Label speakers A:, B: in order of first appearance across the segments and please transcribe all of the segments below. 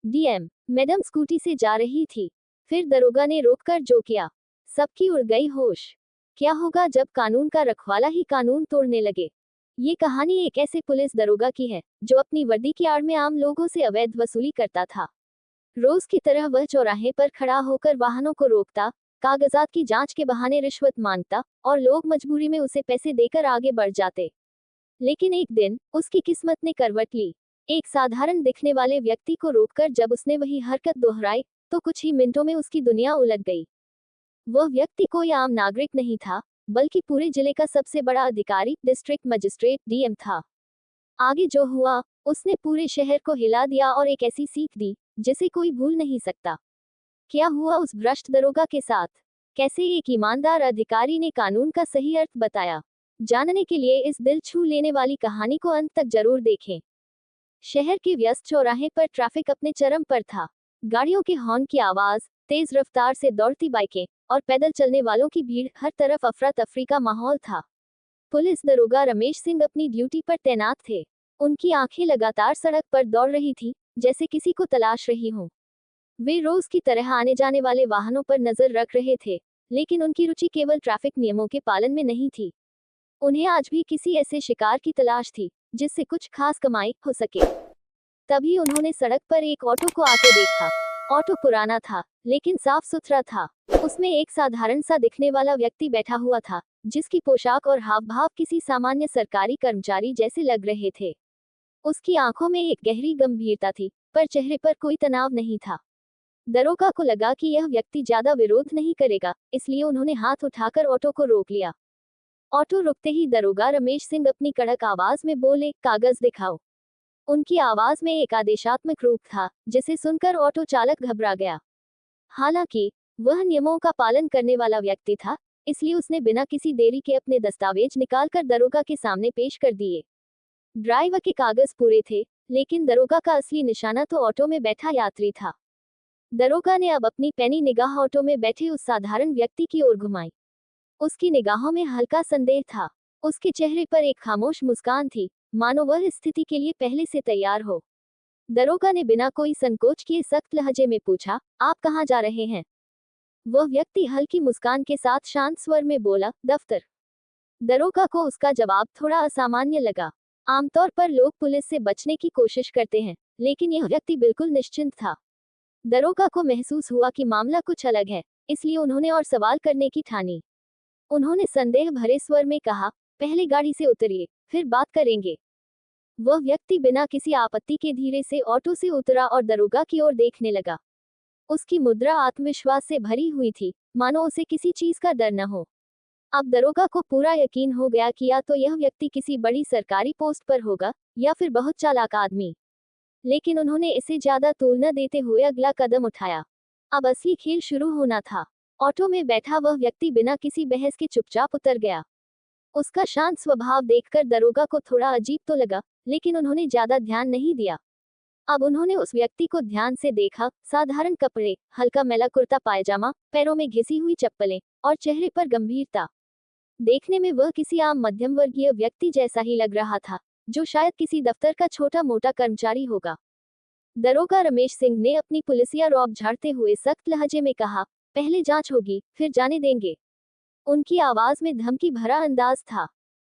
A: DM, madam scooty से जा रही थी। फिर दरोगा ने रोककर जो किया, सबकी उड़ गई होश। क्या होगा जब कानून का रखवाला ही कानून तोड़ने लगे। ये कहानी एक ऐसे पुलिस दरोगा की है जो अपनी वर्दी की आड़ में आम लोगों से अवैध वसूली करता था। रोज की तरह वह चौराहे पर खड़ा होकर वाहनों को रोकता, कागजात की जांच के बहाने रिश्वत मांगता और लोग मजबूरी में उसे पैसे देकर आगे बढ़ जाते। लेकिन एक दिन उसकी किस्मत ने करवट ली। एक साधारण दिखने वाले व्यक्ति को रोककर जब उसने वही हरकत दोहराई, तो कुछ ही मिनटों में उसकी दुनिया उलट गई। वह व्यक्ति कोई आम नागरिक नहीं था, बल्कि पूरे जिले का सबसे बड़ा अधिकारी, डिस्ट्रिक्ट मजिस्ट्रेट डीएम था। आगे जो हुआ, उसने पूरे शहर को हिला दिया और एक ऐसी सीख दी जिसे कोई भूल नहीं सकता। क्या हुआ उस भ्रष्ट दरोगा के साथ? कैसे एक ईमानदार अधिकारी ने कानून का सही अर्थ बताया? जानने के लिए इस दिल छू लेने वाली कहानी को अंत तक जरूर देखें। शहर के व्यस्त चौराहे पर ट्रैफिक अपने चरम पर था। गाड़ियों के हॉर्न की आवाज, तेज रफ्तार से दौड़ती बाइकें और पैदल चलने वालों की भीड़, हर तरफ अफरा तफरी का माहौल था। पुलिस दरोगा रमेश सिंह अपनी ड्यूटी पर तैनात थे। उनकी आंखें लगातार सड़क पर दौड़ रही थी, जैसे किसी को तलाश रही हों। वे रोज की तरह आने जाने वाले वाहनों पर नजर रख रहे थे, लेकिन उनकी रुचि केवल ट्रैफिक नियमों के पालन में नहीं थी। उन्हें आज भी किसी ऐसे शिकार की तलाश थी जिससे कुछ खास कमाई हो सके। तभी उन्होंने सड़क पर एक ऑटो को आते देखा। ऑटो पुराना था, लेकिन साफ सुथरा था। उसमें एक साधारण सा दिखने वाला व्यक्ति बैठा हुआ था, जिसकी पोशाक और हाव भाव किसी सामान्य सरकारी कर्मचारी जैसे लग रहे थे। उसकी आंखों में एक गहरी गंभीरता थी, पर चेहरे पर कोई तनाव नहीं था। दरोगा को लगा कि यह व्यक्ति ज्यादा विरोध नहीं करेगा, इसलिए उन्होंने हाथ उठाकर ऑटो को रोक लिया। ऑटो रुकते ही दरोगा रमेश सिंह अपनी कड़क आवाज में बोले, कागज दिखाओ। उनकी आवाज में एक आदेशात्मक रूप था, जिसे सुनकर ऑटो चालक घबरा गया। हालांकि वह नियमों का पालन करने वाला व्यक्ति था, इसलिए उसने बिना किसी देरी के अपने दस्तावेज निकालकर दरोगा के सामने पेश कर दिए। ड्राइवर के कागज पूरे थे, लेकिन दरोगा का असली निशाना तो ऑटो में बैठा यात्री था। दरोगा ने अब अपनी पैनी निगाह ऑटो में बैठे उस साधारण व्यक्ति की ओर घुमाई। उसकी निगाहों में हल्का संदेह था। उसके चेहरे पर एक खामोश मुस्कान थी, मानो वह इस स्थिति के लिए पहले से तैयार हो। दरोगा ने बिना कोई संकोच किए सख्त लहजे में पूछा, आप कहाँ जा रहे हैं? वह व्यक्ति हल्की मुस्कान के साथ शांत स्वर में बोला, दफ्तर। दरोगा को उसका जवाब थोड़ा असामान्य लगा। आमतौर पर लोग पुलिस से बचने की कोशिश करते हैं, लेकिन यह व्यक्ति बिल्कुल निश्चिंत था। दरोगा को महसूस हुआ कि मामला कुछ अलग है, इसलिए उन्होंने और सवाल करने की ठानी। उन्होंने संदेह भरे स्वर में कहा, पहले गाड़ी से उतरिए, फिर बात करेंगे। वह व्यक्ति बिना किसी आपत्ति के धीरे से ऑटो से उतरा और दरोगा की ओर देखने लगा। उसकी मुद्रा आत्मविश्वास से भरी हुई थी, मानो उसे किसी चीज का डर न हो। अब दरोगा को पूरा यकीन हो गया कि या तो यह व्यक्ति किसी बड़ी सरकारी पोस्ट पर होगा, या फिर बहुत चालाक आदमी। लेकिन उन्होंने इसे ज्यादा तूल न देते हुए अगला कदम उठाया। अब असली खेल शुरू होना था। ऑटो में बैठा वह व्यक्ति बिना किसी बहस के चुपचाप उतर गया। उसका शांत स्वभाव देखकर दरोगा को थोड़ा अजीब तो लगा, लेकिन उन्होंने ज्यादा ध्यान नहीं दिया। अब उन्होंने उस व्यक्ति को ध्यान से देखा। साधारण कपड़े, हल्का मैला कुर्ता पायजामा, पैरों में घिसी हुई चप्पलें और चेहरे पर गंभीरता। देखने में वह किसी आम मध्यम वर्गीय व्यक्ति जैसा ही लग रहा था, जो शायद किसी दफ्तर का छोटा मोटा कर्मचारी होगा। दरोगा रमेश सिंह ने अपनी पुलिसिया रौब झाड़ते हुए सख्त लहजे में कहा, पहले जांच होगी, फिर जाने देंगे। उनकी आवाज में धमकी भरा अंदाज था।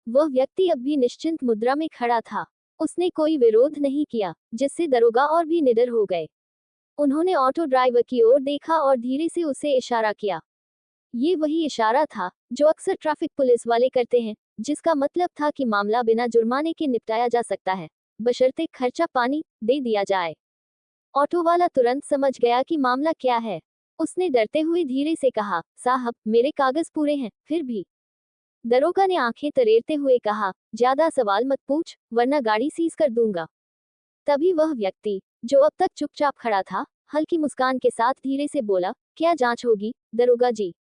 A: वह व्यक्ति अब भी निश्चिंत मुद्रा में खड़ा था। उसने कोई विरोध नहीं किया, जिससे दरोगा और भी निडर हो गए। उन्होंने ऑटो ड्राइवर की ओर देखा और धीरे से उसे इशारा किया। ये वही इशारा था जो अक्सर ट्रैफिक पुलिस वाले करते हैं, जिसका मतलब था कि मामला बिना जुर्माने के निपटाया जा सकता है, बशर्ते खर्चा पानी दे दिया जाए। ऑटो वाला तुरंत समझ गया कि मामला क्या है। उसने डरते हुए धीरे से कहा, साहब, मेरे कागज पूरे हैं, फिर भी। दरोगा ने आंखें तरेरते हुए कहा, ज्यादा सवाल मत पूछ, वरना गाड़ी सीज कर दूंगा। तभी वह व्यक्ति, जो अब तक चुपचाप खड़ा था, हल्की मुस्कान के साथ धीरे से बोला, क्या जांच होगी, दरोगा जी?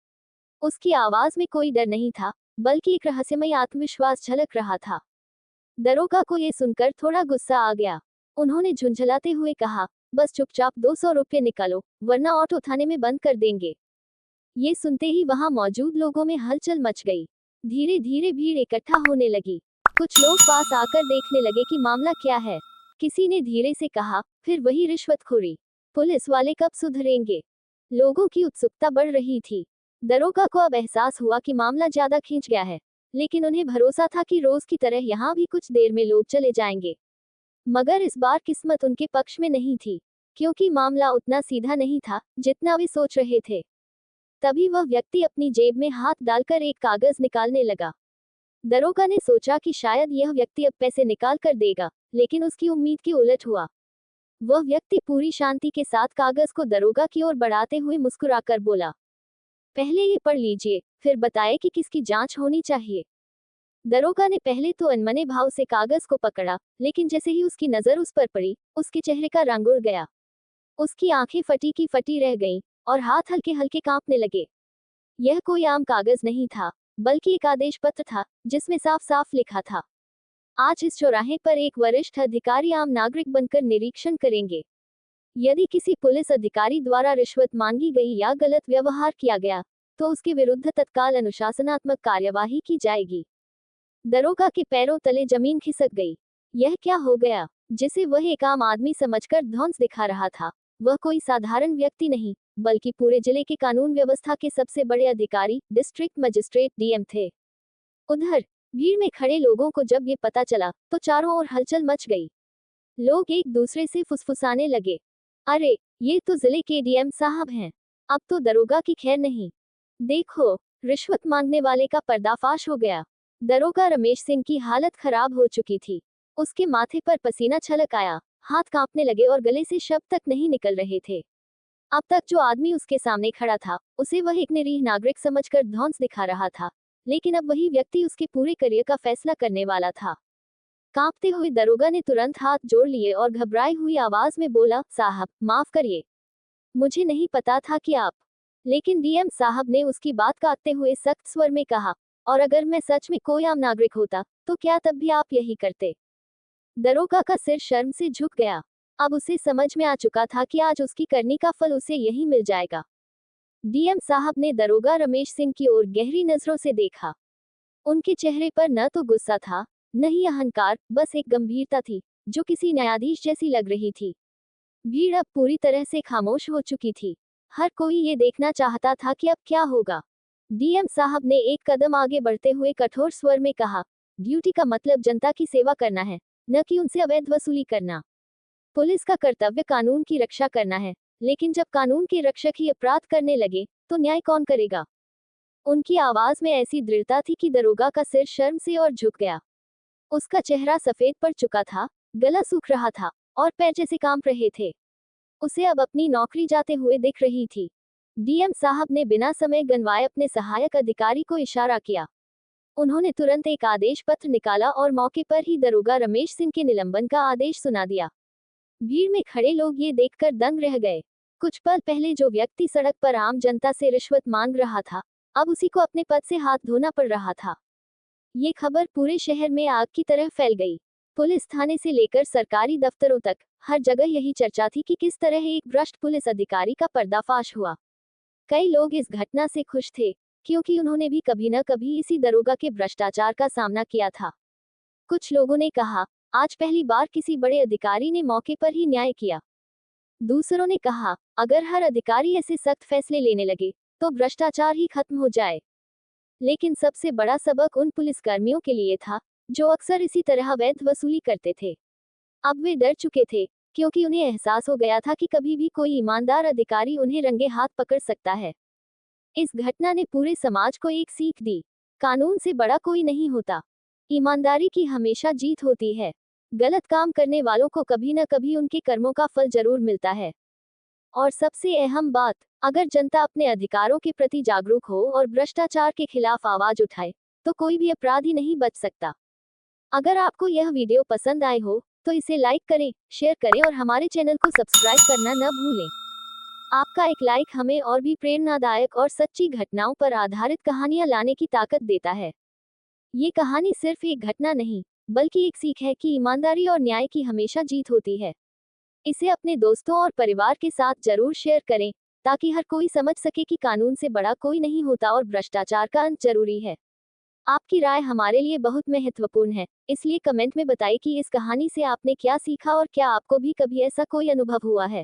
A: उसकी आवाज में कोई डर नहीं था, बल्कि एक रहस्यमय आत्मविश्वास झलक रहा था। दरोगा को यह सुनकर थोड़ा गुस्सा आ गया। उन्होंने झुंझलाते हुए कहा, बस चुपचाप 200 रुपये निकालो, वरना ऑटो थाने में बंद कर देंगे। ये सुनते ही वहां मौजूद लोगों में हलचल मच गई। धीरे धीरे भीड़ इकट्ठा होने लगी। कुछ लोग पास आकर देखने लगे कि मामला क्या है। किसी ने धीरे से कहा, फिर वही रिश्वतखोरी। पुलिस वाले कब सुधरेंगे? लोगों की उत्सुकता बढ़ रही थी। दरोगा को अब एहसास हुआ कि मामला ज्यादा खींच गया है, लेकिन उन्हें भरोसा था कि रोज की तरह यहाँ भी कुछ देर में लोग चले जाएंगे। मगर इस बार किस्मत उनके पक्ष में नहीं थी, क्योंकि मामला उतना सीधा नहीं था जितना वे सोच रहे थे। तभी वह व्यक्ति अपनी जेब में हाथ डालकर एक कागज निकालने लगा। दरोगा ने सोचा कि शायद यह व्यक्ति अब पैसे निकाल कर देगा, लेकिन उसकी उम्मीद के उलट हुआ। वह व्यक्ति पूरी शांति के साथ कागज को दरोगा की ओर बढ़ाते हुए मुस्कुराकर बोला, पहले ये पढ़ लीजिए, फिर बताएं कि किसकी जांच होनी चाहिए। दरोगा ने पहले तो अनमने भाव से कागज को पकड़ा, लेकिन जैसे ही उसकी नजर उस पर पड़ी, उसके चेहरे का रंग उड़ गया। उसकी आंखें फटी की फटी रह गईं, और हाथ हल्के हल्के कांपने लगे। यह कोई आम कागज नहीं था, बल्कि एक आदेश पत्र था, जिसमें साफ साफ लिखा था, आज इस चौराहे पर एक वरिष्ठ अधिकारी आम नागरिक बनकर निरीक्षण करेंगे। यदि किसी पुलिस अधिकारी द्वारा रिश्वत मांगी गई या गलत व्यवहार किया गया, तो उसके विरुद्ध तत्काल अनुशासनात्मक कार्यवाही की जाएगी। दरोगा के पैरों तले जमीन खिसक गई। यह क्या हो गया? जिसे वह एक आम आदमी समझकर ध्वंस दिखा रहा था, वह कोई साधारण व्यक्ति नहीं, बल्कि पूरे जिले के कानून व्यवस्था के सबसे बड़े अधिकारी, डिस्ट्रिक्ट मजिस्ट्रेट डीएम थे। उधर भीड़ में खड़े लोगों को जब ये पता चला, तो चारों ओर हलचल मच गई। लोग एक दूसरे से फुसफुसाने लगे, अरे, ये तो जिले के डीएम साहब हैं। अब तो दरोगा की खैर नहीं। देखो, रिश्वत मांगने वाले का पर्दाफाश हो गया। दरोगा रमेश सिंह की हालत खराब हो चुकी थी। उसके माथे पर पसीना छलक आया, हाथ कांपने लगे और गले से शब्द तक नहीं निकल रहे थे। अब तक जो आदमी उसके सामने खड़ा था, उसे वह एक निरीह नागरिक समझकर ध्वंस दिखा रहा था, लेकिन अब वही व्यक्ति उसके पूरे करियर का फैसला करने वाला था। कांपते हुए दरोगा ने तुरंत हाथ जोड़ लिए और घबराई हुई आवाज में बोला, साहब, माफ करिए, मुझे नहीं पता था कि आप। लेकिन डीएम साहब ने उसकी बात काटते हुए सख्त स्वर में कहा, और अगर मैं सच में कोई आम नागरिक होता, तो क्या तब भी आप यही करते? दरोगा का सिर शर्म से झुक गया। अब उसे समझ में आ चुका था कि आज उसकी करनी का फल उसे यही मिल जाएगा। डीएम साहब ने दरोगा रमेश सिंह की ओर गहरी नजरों से देखा। उनके चेहरे पर न तो गुस्सा था, न ही अहंकार, बस एक गंभीरता थी, जो किसी न्यायाधीश जैसी लग रही थी। भीड़ अब पूरी तरह से खामोश हो चुकी थी। हर कोई ये देखना चाहता था कि अब क्या होगा। डीएम साहब ने एक कदम आगे बढ़ते हुए कठोर स्वर में कहा, ड्यूटी का मतलब जनता की सेवा करना है, न कि उनसे अवैध वसूली करना। पुलिस का कर्तव्य कानून की रक्षा करना है, लेकिन जब कानून के रक्षक ही अपराध करने लगे, तो न्याय कौन करेगा? उनकी आवाज में ऐसी दृढ़ता थी कि दरोगा का सिर शर्म से और झुक गया। उसका चेहरा सफेद पड़ चुका था, गला सूख रहा था, और पैर जैसे कांप रहे थे। उसे अब अपनी नौकरी जाते हुए दिख रही थी। डीएम साहब ने बिना समय गंवाए अपने सहायक अधिकारी को इशारा किया। उन्होंने तुरंत एक आदेश पत्र निकाला और मौके पर ही दरोगा रमेश सिंह के निलंबन का आदेश सुना दिया। भीड़ में खड़े लोग ये देखकर दंग रह गए। कुछ पल पहले जो व्यक्ति सड़क पर आम जनता से रिश्वत मांग रहा था, अब उसी को अपने पद से हाथ धोना पड़ रहा था। ये खबर पूरे शहर में आग की तरह फैल गई। पुलिस थाने से लेकर सरकारी दफ्तरों तक, हर जगह यही चर्चा थी कि किस तरह एक भ्रष्ट पुलिस अधिकारी का पर्दाफाश हुआ। कई लोग इस घटना से खुश थे, क्योंकि उन्होंने भी कभी न कभी इसी दरोगा के भ्रष्टाचार का सामना किया था। कुछ लोगों ने कहा, आज पहली बार किसी बड़े अधिकारी ने मौके पर ही न्याय किया। दूसरों ने कहा, अगर हर अधिकारी ऐसे सख्त फैसले लेने लगे, तो भ्रष्टाचार ही खत्म हो जाए। लेकिन सबसे बड़ा सबक उन पुलिसकर्मियों के लिए था, जो अक्सर इसी तरह अवैध वसूली करते थे। अब वे डर चुके थे, क्योंकि उन्हें एहसास हो गया था कि कभी भी कोई ईमानदार अधिकारी उन्हें रंगे हाथ पकड़ सकता है। इस घटना ने पूरे समाज को एक सीख दी, कानून से बड़ा कोई नहीं होता। ईमानदारी की हमेशा जीत होती है। गलत काम करने वालों को कभी न कभी उनके कर्मों का फल जरूर मिलता है। और सबसे अहम बात, अगर जनता अपने अधिकारों के प्रति जागरूक हो और भ्रष्टाचार के खिलाफ आवाज उठाए, तो कोई भी अपराधी नहीं बच सकता। अगर आपको यह वीडियो पसंद आए हो, तो इसे लाइक करें, शेयर करें और हमारे चैनल को सब्सक्राइब करना न भूलें। आपका एक लाइक हमें और भी प्रेरणादायक और सच्ची घटनाओं पर आधारित कहानियां लाने की ताकत देता है। ये कहानी सिर्फ एक घटना नहीं, बल्कि एक सीख है कि ईमानदारी और न्याय की हमेशा जीत होती है। इसे अपने दोस्तों और परिवार के साथ जरूर शेयर करें, ताकि हर कोई समझ सके कि कानून से बड़ा कोई नहीं होता और भ्रष्टाचार का अंत जरूरी है। आपकी राय हमारे लिए बहुत महत्वपूर्ण है, इसलिए कमेंट में बताइए कि इस कहानी से आपने क्या सीखा और क्या आपको भी कभी ऐसा कोई अनुभव हुआ है।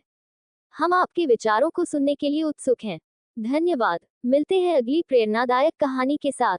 A: हम आपके विचारों को सुनने के लिए उत्सुक हैं। धन्यवाद। मिलते हैं अगली प्रेरणादायक कहानी के साथ।